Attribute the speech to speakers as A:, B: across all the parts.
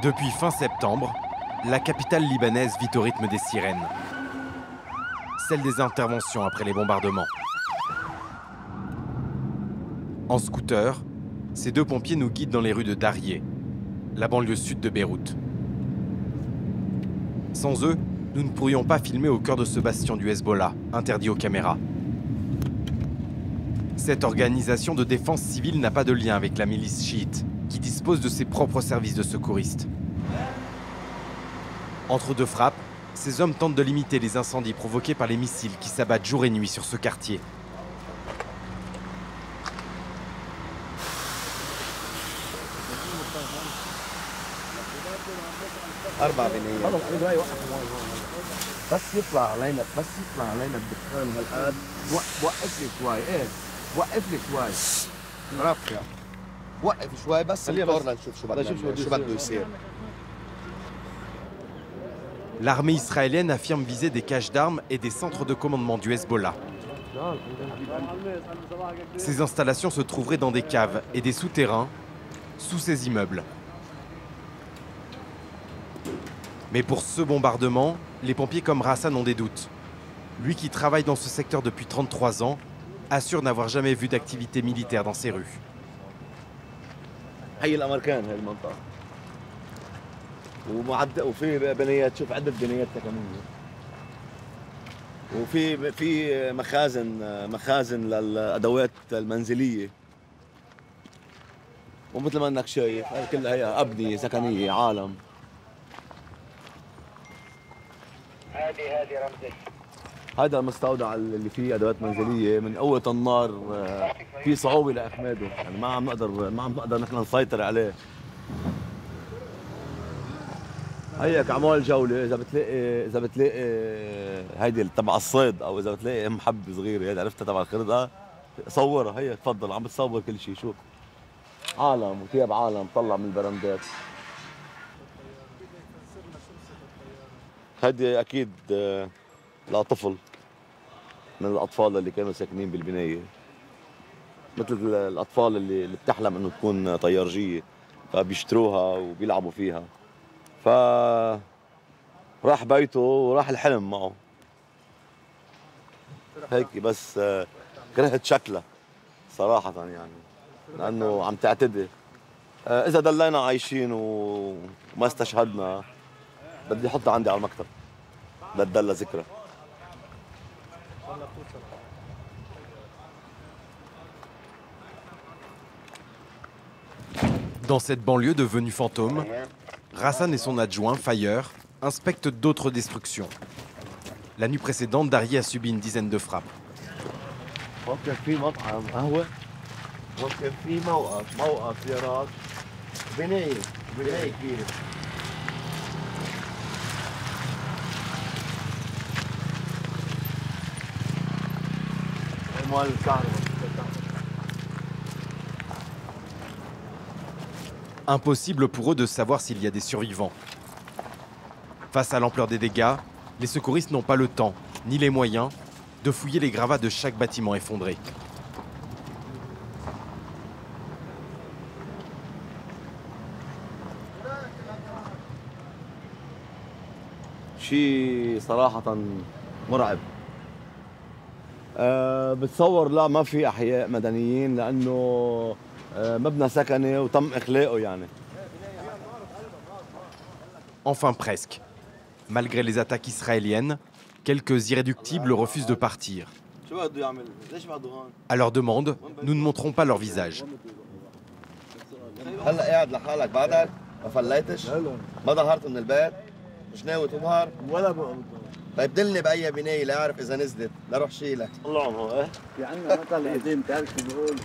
A: Depuis fin septembre, la capitale libanaise vit au rythme des sirènes. Celle des interventions après les bombardements. En scooter, ces deux pompiers nous guident dans les rues de Darié, la banlieue sud de Beyrouth. Sans eux, nous ne pourrions pas filmer au cœur de ce bastion du Hezbollah, interdit aux caméras. Cette organisation de défense civile n'a pas de lien avec la milice chiite, qui dispose de ses propres services de secouristes. Entre deux frappes, ces hommes tentent de limiter les incendies provoqués par les missiles qui s'abattent jour et nuit sur ce quartier. L'armée israélienne affirme viser des caches d'armes et des centres de commandement du Hezbollah. Ces installations se trouveraient dans des caves et des souterrains, sous ces immeubles. Mais pour ce bombardement, les pompiers comme Hassan ont des doutes. Lui qui travaille dans ce secteur depuis 33 ans, assure n'avoir jamais vu d'activité militaire dans ces rues.
B: وفي بنايات شوف عدد بنايات سكنيه وفي مخازن للادوات المنزليه ومثل ما انك شايف كلها هي ابنيه سكنيه عالم هذه رمزي هذا المستودع اللي فيه ادوات منزليه من قوه النار في صعوبه لاخماده يعني ما عم نقدر نحن نسيطر عليه هيك اعمال جوله اذا بتلاقي هيدي تبع الصيد او اذا بتلاقي ام حب صغيره هيدي عرفتها تبع الخردقه صورها هي تفضل عم بتصور كل شيء شوف عالم وثياب عالم طلع من البرندات هيدي اكيد لطفل من الاطفال اللي كانوا ساكنين بالبنايه مثل الاطفال اللي بتحلم انه تكون طيارجيه فبيشتروها وبيلعبوا فيها فراح بيته وراح الحلم معه هيك بس كرهت شكلها صراحة يعني لأنه عم تعتدي إذا ضلينا عايشين وما استشهدنا بدي أحطها عندي على المكتب لتضل ذكرى.
A: Dans cette banlieue devenue fantôme, Hassan et son adjoint, Fayer, inspectent d'autres destructions. La nuit précédente, Darié a subi une dizaine de frappes. Impossible pour eux de savoir s'il y a des survivants. Face à l'ampleur des dégâts, les secouristes n'ont pas le temps, ni les moyens, de fouiller les gravats de chaque bâtiment effondré.
B: شيء صراحة مرعب. بتصور لا ما في أحياء مدنيين لأنه مبنى سكني وتم إخلاقه يعني.
A: Enfin presque. Malgré les attaques israéliennes, quelques irréductibles refusent de partir. À leur demande, nous ne montrons pas leur visage.
C: طيب دلني بأي بناية لأعرف إذا نزلت لأروح شيلك.
B: الله عنه في عندنا مثل قديم تعرف شو بيقول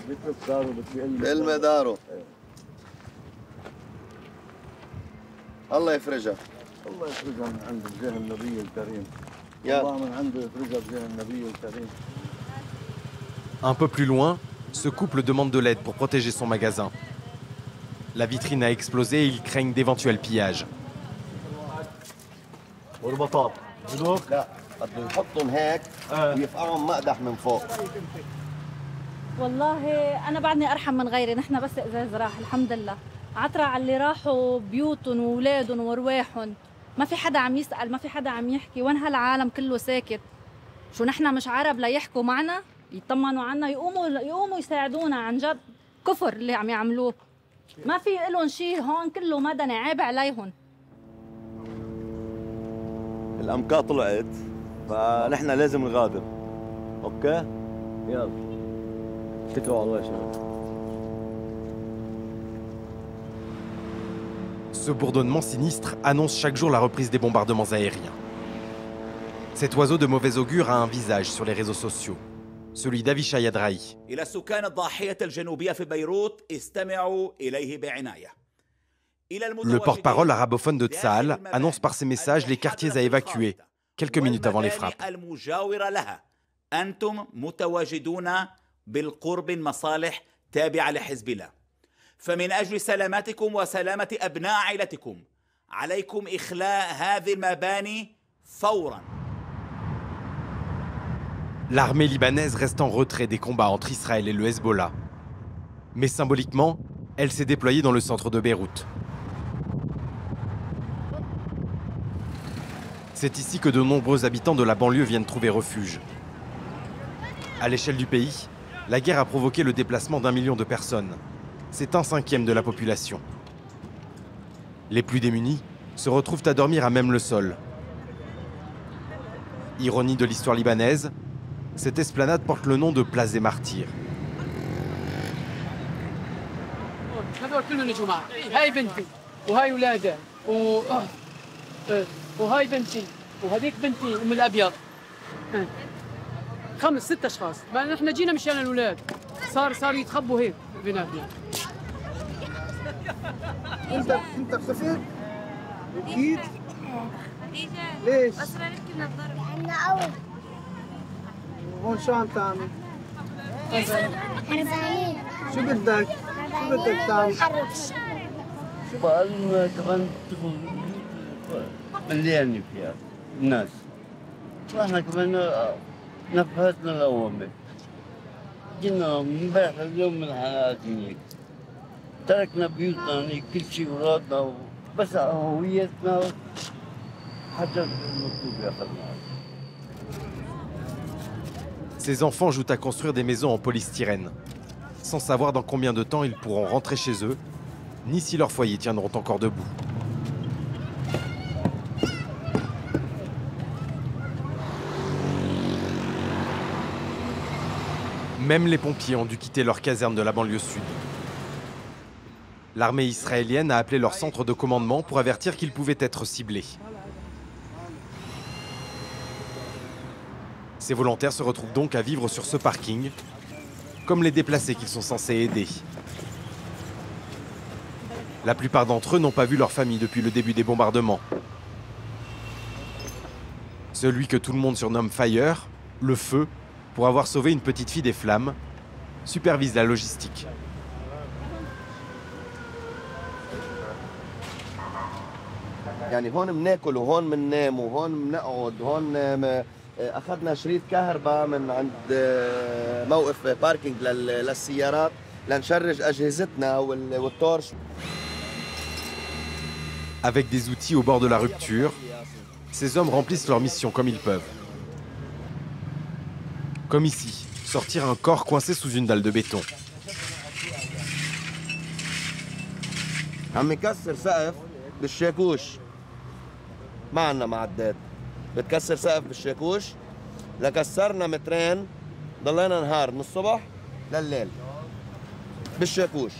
B: بيترك داره
C: بيلمع داره. الله يفرجها.
B: الله يفرجها من عند وجه النبي الكريم. الله من عنده يفرجها بوجه النبي الكريم.
A: Un peu plus loin, ce couple demande de l'aide pour protéger son magasin. La vitrine a explosé et ils craignent d'éventuels pillages.
B: والبطاط
C: لا بده يحطهم هيك ويفقعهم مقدح من فوق.
D: والله أنا بعدني أرحم من غيري، نحن بس إزاز راح الحمد لله. عطرة على اللي راحوا بيوتهم وأولادهم وأرواحهم. ما في حدا عم يسأل، ما في حدا عم يحكي، وين هالعالم كله ساكت؟ شو نحن مش عرب ليحكوا معنا؟ يطمنوا عنا، يقوموا يساعدونا؟ عن جد كفر اللي عم يعملوه. ما في إلهم شيء هون، كله مدني، عيب عليهم.
B: الأمكار طلعت، فنحن لازم نغادر. أوكي؟ يلا. اتكلوا على الله يا شباب.
A: Ce bourdonnement sinistre annonce chaque jour la reprise des bombardements aériens. Cet oiseau de mauvais augure a un visage sur les réseaux sociaux, celui d'Avishai Adrahi.
E: إلى السكان الضاحية الجنوبية في بيروت استمعوا إليه بعناية.
A: Le porte-parole arabophone de Tsahal annonce par ses messages les quartiers à évacuer, quelques minutes avant les frappes.
E: المجاورة لها. أنتم متواجدون بالقرب من مصالح تابعة لحزب الله. فمن أجل سلامتكم وسلامة أبناء عائلتكم عليكم إخلاء هذه المباني فوراً.
A: L'armée libanaise reste en retrait des combats entre Israël et le Hezbollah. Mais symboliquement, elle s'est déployée dans le centre de Beyrouth. C'est ici que de nombreux habitants de la banlieue viennent trouver refuge. À l'échelle du pays, la guerre a provoqué le déplacement d'1 million de personnes. C'est 1/5 de la population. Les plus démunis se retrouvent à dormir à même le sol. Ironie de l'histoire libanaise, cette esplanade porte le nom de Place des Martyrs.
F: هذول كلهم يا جماعه، هاي بنتي وهاي ولادها وهاي بنتي وهذيك بنتي ام الابيض. 5-6 اشخاص، ما نحن جينا مشان الاولاد، صار يتخبوا هيك بيناتنا.
G: انت خفيت؟ اكيد؟ ليش؟
H: بس ركبنا الضرب
G: عنا قوي. هون شو عم تعمل؟
H: حربانين.
G: شو بدك؟ شو بدك تعمل؟
I: شو بقى كمان تكون مليانة فيها الناس. واحنا كمان نفذنا الأوامر. جينا امبارح اليوم من حياتي. تركنا بيوتنا كل شيء ورادنا بس هويتنا حتى المطلوب ياخذنا.
A: Ces enfants jouent à construire des maisons en polystyrène, sans savoir dans combien de temps ils pourront rentrer chez eux, ni si leurs foyers tiendront encore debout. Même les pompiers ont dû quitter leur caserne de la banlieue sud. L'armée israélienne a appelé leur centre de commandement pour avertir qu'ils pouvaient être ciblés. Ces volontaires se retrouvent donc à vivre sur ce parking, comme les déplacés qu'ils sont censés aider. La plupart d'entre eux n'ont pas vu leur famille depuis le début des bombardements. Celui que tout le monde surnomme Fire, le feu, pour avoir sauvé une petite fille des flammes, supervise la logistique.
C: يعني هون بناكل وهون بننام وهون بنقعد وهون اخذنا شريط كهرباء من عند موقف باركينج للسيارات لنشرج اجهزتنا والتورش.
A: Avec des outils au bord de la rupture, ces hommes remplissent leur mission comme ils peuvent. Comme ici, sortir un corps coincé sous une dalle de béton.
C: عم يكسر سقف بالشاكوش. ما عندنا معدات. بتكسر سقف بالشاكوش. لكسرنا مترين ضلينا نهار من الصبح لليل بالشاكوش.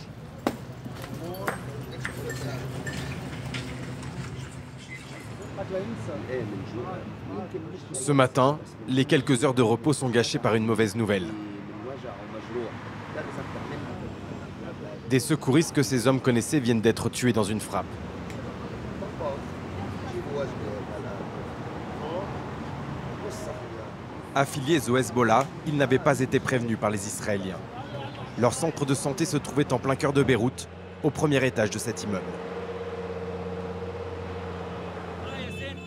A: Ce matin, les quelques heures de repos sont gâchées par une mauvaise nouvelle. Des secouristes que ces hommes connaissaient viennent d'être tués dans une frappe. Affiliés au Hezbollah, ils n'avaient pas été prévenus par les Israéliens. Leur centre de santé se trouvait en plein cœur de Beyrouth, au premier étage de cet immeuble.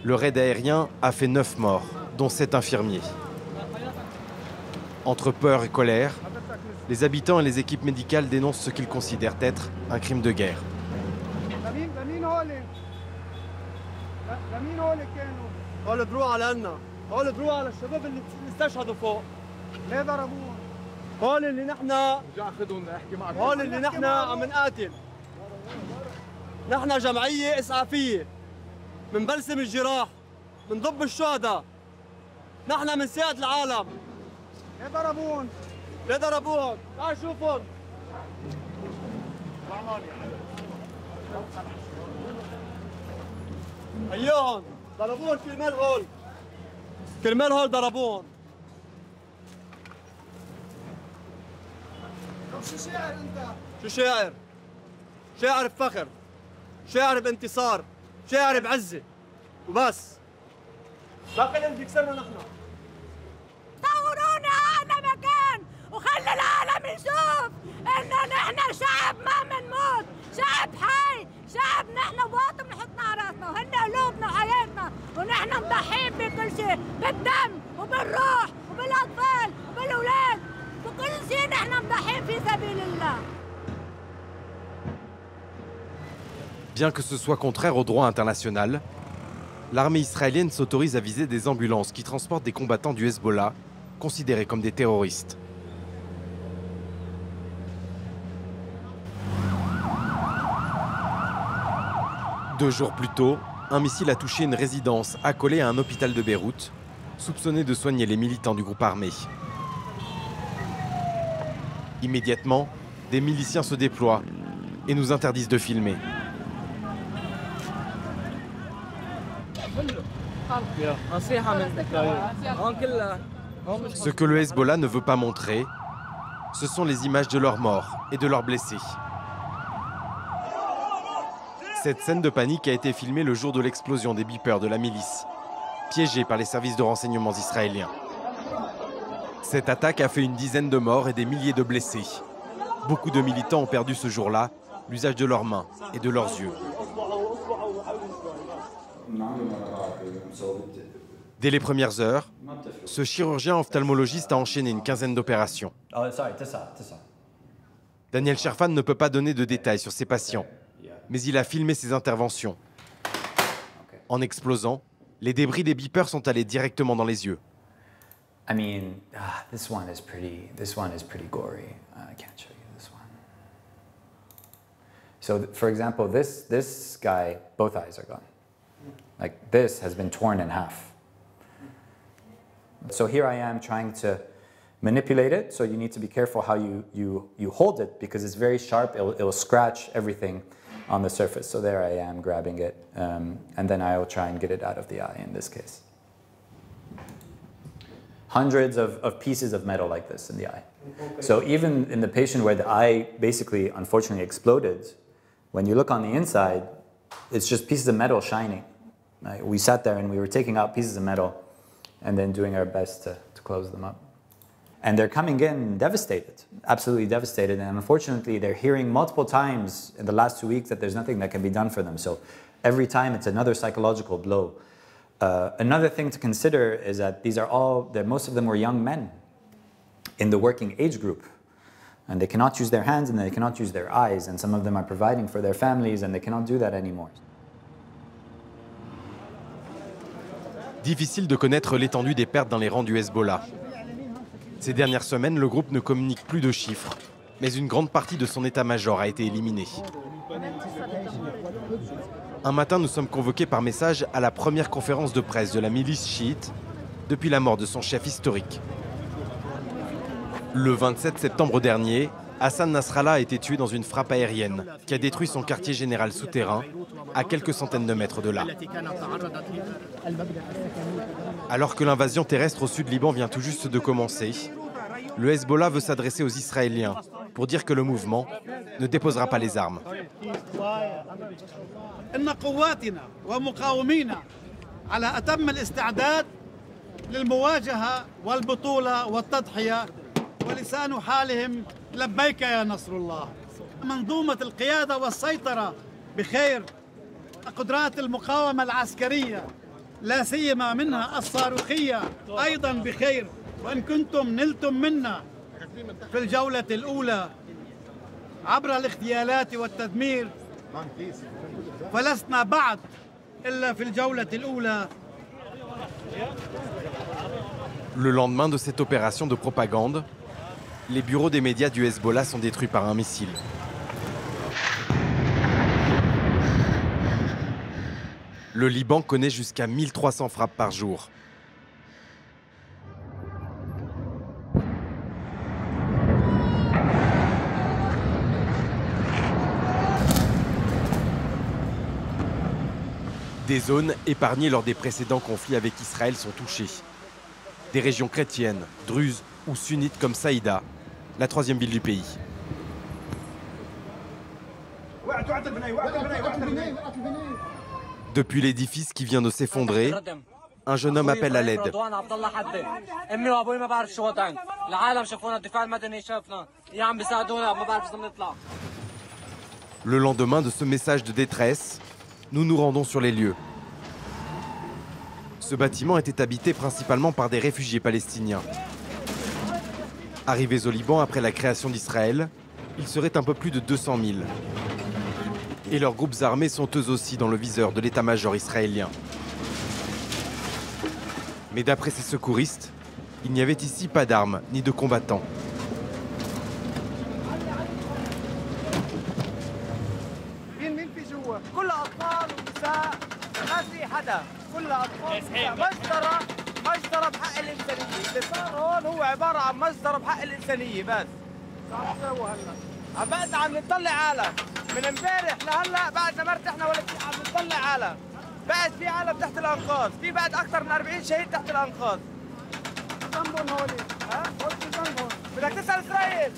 A: Le raid aérien a fait 9 morts, dont 7 infirmiers. Entre peur et colère, les habitants et les équipes médicales dénoncent ce qu'ils considèrent être un crime de guerre.
G: لمين هول كانوا؟ هول دروع على لنا، هول دروع على الشباب اللي استشهدوا فوق. ليه ضربوهم؟ هول اللي نحن هول اللي نحن عم نقاتل. نحن جمعية إسعافية منبلسم الجراح، منضب الشهداء، نحن منساعد العالم. ليه ضربوهم؟ ليه ضربوهم؟ تعال شوفهم. هيوهم ضربوهم كرمال هول، كرمال هول ضربوهم. شو شاعر انت؟ شو شاعر؟ شاعر بفخر، شاعر بانتصار، شاعر بعزة وبس. ما خلينا بدك يكسرنا نحن.
H: طورونا أعلى مكان وخلي العالم يشوف إنه نحن شعب ما منموت، شعب حي، شعب نحن باطن بنحطنا على راسنا وهن قلوبنا وحياتنا، ونحن مضحين بكل شيء، بالدم وبالروح وبالأطفال وبالأولاد، بكل شيء نحن مضحين في سبيل الله.
A: Bien que ce soit contraire au droit international, l'armée israélienne s'autorise à viser des ambulances qui transportent des combattants du Hezbollah, considérés comme des terroristes. Deux jours plus tôt, un missile a touché une résidence accolée à un hôpital de Beyrouth, soupçonné de soigner les militants du groupe armé. Immédiatement, des miliciens se déploient et nous interdisent de filmer. Ce que le Hezbollah ne veut pas montrer, ce sont les images de leurs morts et de leurs blessés. Cette scène de panique a été filmée le jour de l'explosion des beepers de la milice, piégés par les services de renseignement israéliens. Cette attaque a fait une dizaine de morts et des milliers de blessés. Beaucoup de militants ont perdu ce jour-là l'usage de leurs mains et de leurs yeux. Dès les premières heures, ce chirurgien ophtalmologiste a enchaîné une quinzaine d'opérations. Daniel Sherfan ne peut pas donner de détails sur ses patients, mais il a filmé ses interventions. En explosant, les débris des beepers sont allés directement dans les yeux.
J: I mean, this one is pretty gory. I can't show you this one. So, for example, this guy, both eyes are gone. Like, this has been torn in half. So here I am trying to manipulate it, so you need to be careful how you hold it, because it's very sharp, it will scratch everything on the surface. So there I am grabbing it, and then I will try and get it out of the eye in this case. Hundreds of pieces of metal like this in the eye. So even in the patient where the eye basically, unfortunately, exploded, when you look on the inside, it's just pieces of metal shining. We sat there and we were taking out pieces of metal and then doing our best to close them up. And they're coming in devastated, absolutely devastated. And unfortunately, they're hearing multiple times in the last 2 weeks that there's nothing that can be done for them. So every time it's another psychological blow. Another thing to consider is that most of them were young men in the working age group. And they cannot use their hands and they cannot use their eyes. And some of them are providing for their families and they cannot do that anymore.
A: Difficile de connaître l'étendue des pertes dans les rangs du Hezbollah. Ces dernières semaines, le groupe ne communique plus de chiffres, mais une grande partie de son état-major a été éliminée. Un matin, nous sommes convoqués par message à la première conférence de presse de la milice chiite depuis la mort de son chef historique. Le 27 septembre dernier, Hassan Nasrallah a été tué dans une frappe aérienne qui a détruit son quartier général souterrain à quelques centaines de mètres de là. Alors que l'invasion terrestre au sud Liban vient tout juste de commencer, le Hezbollah veut s'adresser aux Israéliens pour dire que le mouvement ne déposera pas les armes.
K: ولسان حالهم لبيك يا نصر الله. منظومة القيادة والسيطرة بخير، قدرات المقاومة العسكرية لا سيما منها الصاروخية أيضا بخير، وإن كنتم نلتم منا في الجولة الأولى عبر الاغتيالات والتدمير، فلسنا بعد إلا في الجولة الأولى.
A: Le lendemain de cette opération de propagande, les bureaux des médias du Hezbollah sont détruits par un missile. Le Liban connaît jusqu'à 1300 frappes par jour. Des zones épargnées lors des précédents conflits avec Israël sont touchées. Des régions chrétiennes, druzes ou sunnites comme Saïda, la troisième ville du pays. Depuis l'édifice qui vient de s'effondrer, un jeune homme appelle à l'aide. Le lendemain de ce message de détresse, nous nous rendons sur les lieux. Ce bâtiment était habité principalement par des réfugiés palestiniens. Arrivés au Liban après la création d'Israël, ils seraient un peu plus de 200 000. Et leurs groupes armés sont eux aussi dans le viseur de l'état-major israélien. Mais d'après ces secouristes, il n'y avait ici pas d'armes ni de combattants.
G: مجزرة بحق الإنسانية، اللي صار هون هو عبارة عن مجزرة بحق الإنسانية بس. بعدنا عم نطلع عالم، من امبارح لهلا بعدنا ما ارتحنا ولا شيء، عم نطلع عالم. بعد في عالم تحت الأنقاض، في بعد أكثر من 40 شهيد تحت الأنقاض. ذنبهم هول، ها؟ هول شو ذنبهم؟ بدك تسأل إسرائيل.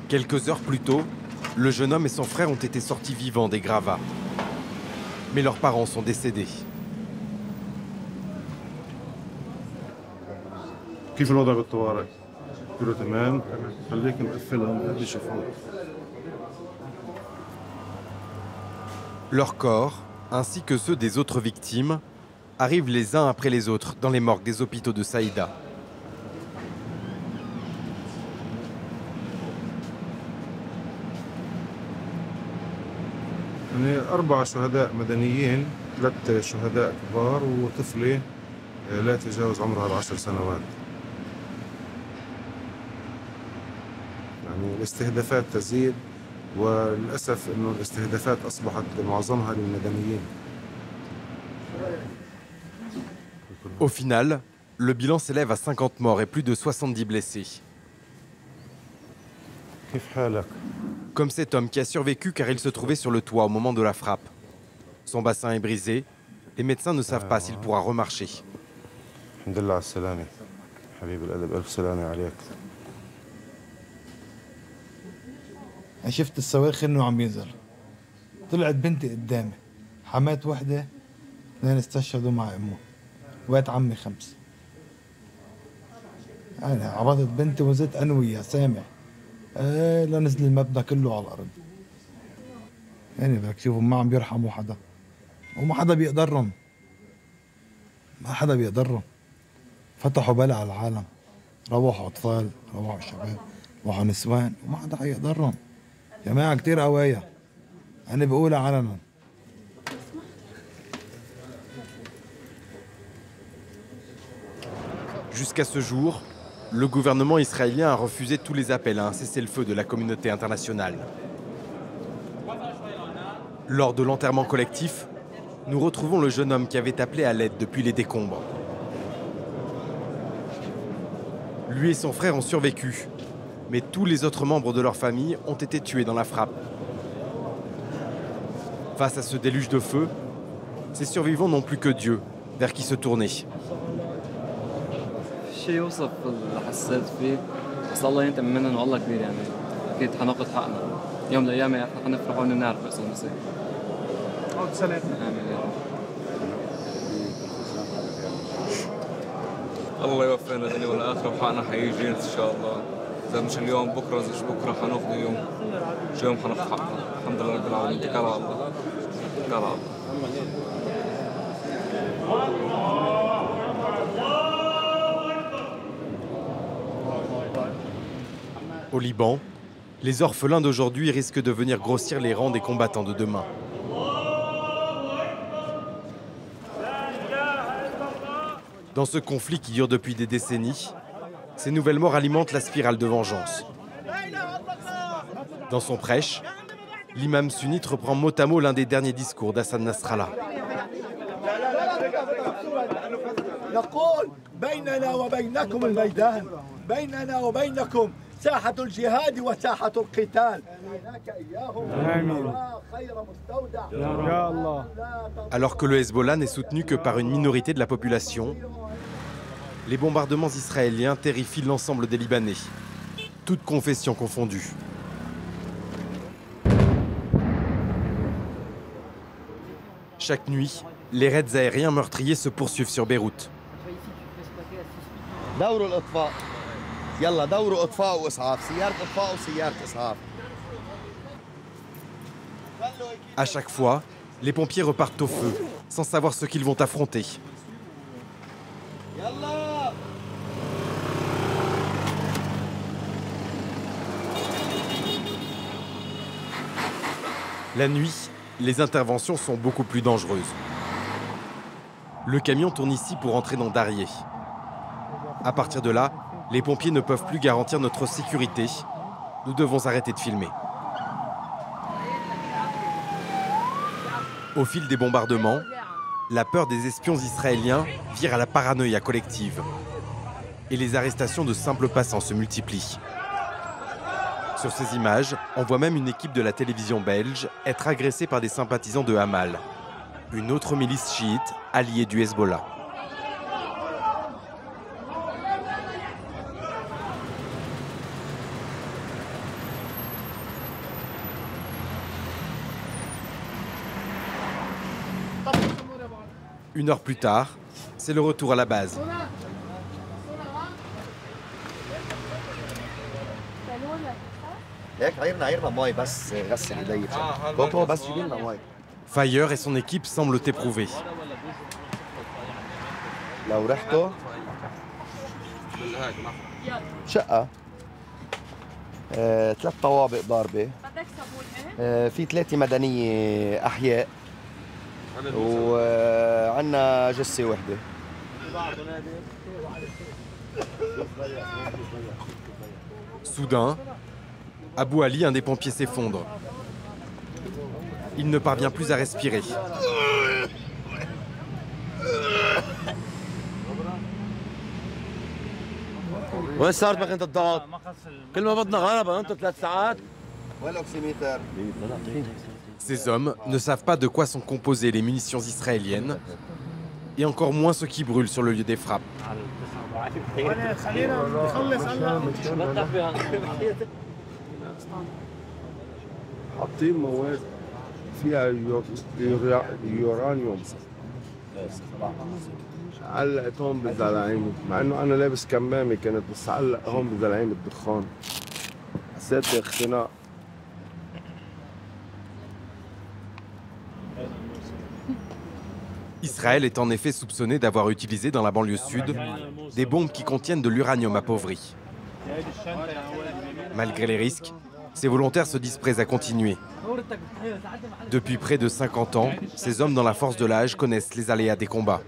A: Quelques heures plus tôt, le jeune homme et son frère ont été sortis vivants des gravats. Mais leurs parents sont décédés.
L: كيف الوضع بالطوارئ؟ كله تمام؟ خليك مقفلهم قبل يشوفوك.
A: Leurs corps, ainsi que ceux des autres victimes, arrivent les uns après les autres dans les morgues des hôpitaux de Saïda.
L: يعني 4 شهداء مدنيين، 3 شهداء كبار وطفلة لا تجاوز عمرها 10 سنوات. يعني الاستهدافات تزيد وللأسف إنه الاستهدافات أصبحت معظمها للمدنيين.
A: Au final, le bilan s'élève à 50 morts et plus de 70 blessés.
L: كيف حالك؟
A: Comme cet homme qui a survécu car il se trouvait sur le toit au moment de la frappe. Son bassin est brisé. Les médecins ne savent pas s'il pourra remarcher.
L: الحمد لله على السلامة. حبيب القلب ألف سلامة عليك.
M: شفت الصواريخ انه عم ينزل. طلعت بنتي قدامي. حمات وحدة، 2 استشهدوا مع امه. وقت عمي 5. أنا عبطت بنتي وزدت أنا وياه سامع. لنزل المبنى كله على الأرض. يعني بدك تشوفوا ما عم بيرحموا حدا. وما حدا بيقدرهم. ما حدا بيقدرهم. فتحوا بلا على العالم. روحوا أطفال، روحوا شباب، روحوا نسوان، وما حدا حيقدرهم. جماعة كتير قوايا. أنا بقولها علنا.
A: Jusqu'à ce jour, le gouvernement israélien a refusé tous les appels à un cessez-le-feu de la communauté internationale. Lors de l'enterrement collectif, nous retrouvons le jeune homme qui avait appelé à l'aide depuis les décombres. Lui et son frère ont survécu, mais tous les autres membres de leur famille ont été tués dans la frappe. Face à ce déluge de feu, ces survivants n'ont plus que Dieu, vers qui se tourner.
F: شيء يوصف اللي حسيت فيه، بس الله ينتقم منهم والله كبير يعني، اكيد حناخذ حقنا، يوم من الايام حنفرح ونعرف ايش بصير.
G: سلام.
F: امين يا رب.
N: الله يوفقنا الدنيا والاخره وحقنا حيجينا ان شاء الله، اذا مش اليوم بكره، اذا مش بكره حناخذ اليوم، شو يوم حناخذ حقنا، الحمد لله رب العالمين، اتكل على الله، اتكل على الله.
A: Au Liban, Les orphelins d'aujourd'hui risquent de venir grossir les rangs des combattants de demain. Dans ce conflit qui dure depuis des décennies, ces nouvelles morts alimentent la spirale de vengeance. Dans son prêche, l'imam sunnite reprend mot à mot l'un des derniers discours d'Hassan Nasrallah. Alors que le Hezbollah n'est soutenu que par une minorité de la population, les bombardements israéliens terrifient l'ensemble des Libanais, toutes confessions confondues. Chaque nuit, les raids aériens meurtriers se poursuivent sur Beyrouth. À chaque fois, les pompiers repartent au feu, sans savoir ce qu'ils vont affronter. La nuit, les interventions sont beaucoup plus dangereuses. Le camion tourne ici pour entrer dans Darié. À partir de là, les pompiers ne peuvent plus garantir notre sécurité. Nous devons arrêter de filmer. Au fil des bombardements, la peur des espions israéliens vire à la paranoïa collective. Et les arrestations de simples passants se multiplient. Sur ces images, on voit même une équipe de la télévision belge être agressée par des sympathisants de Hamal, une autre milice chiite alliée du Hezbollah. Une heure plus tard, c'est le retour à la base. Fire et son équipe semblent éprouvés.
C: ثلاث طوابق ضاربة في 3 مدنية أحياء وعندنا جثة واحدة.
A: Soudain, Abou Ali, un des pompiers, s'effondre. Il ne parvient plus à respirer.
B: وين صارت ماكينة الضغط؟ كل ما بدنا غلبة انتم 3 ساعات.
C: وين الأوكسيمتر؟
A: Ces hommes ne savent pas de quoi sont composées les munitions israéliennes, et encore moins ce qui brûle sur le lieu des frappes.
L: حاطين مواد فيها يورانيوم علقتهم بالزلعيم مع انه انا لابس كمامه كانت بس علق هون بزلعيم الدخان حسيت باختناق.
A: Israël est en effet soupçonné d'avoir utilisé dans la banlieue sud des bombes qui contiennent de l'uranium appauvri. Malgré les risques, ces volontaires se disent prêts à continuer. Depuis près de 50 ans, ces hommes dans la force de l'âge connaissent les aléas des combats.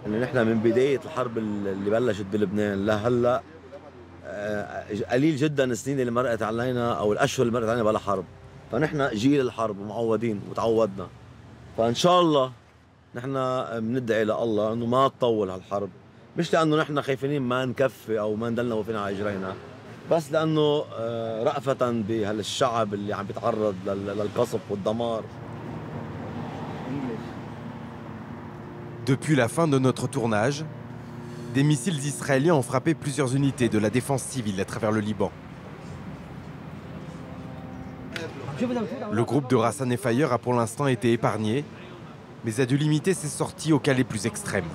B: نحن من بداية الحرب اللي بلشت بلبنان لهلا قليل جدا السنين اللي مرقت علينا او الاشهر اللي مرقت علينا بلا حرب، فنحن جيل الحرب ومعودين وتعودنا، فان شاء الله نحن بندعي لله انه ما تطول هالحرب، مش لانه نحن خايفين ما نكفي او ما ندلنا وفينا على اجرينا، بس لانه رأفة بهالشعب اللي عم بيتعرض للقصف والدمار.
A: Depuis la fin de notre tournage, des missiles israéliens ont frappé plusieurs unités de la défense civile à travers le Liban. Le groupe de Rassan et Fire a pour l'instant été épargné, mais a dû limiter ses sorties aux cas les plus extrêmes.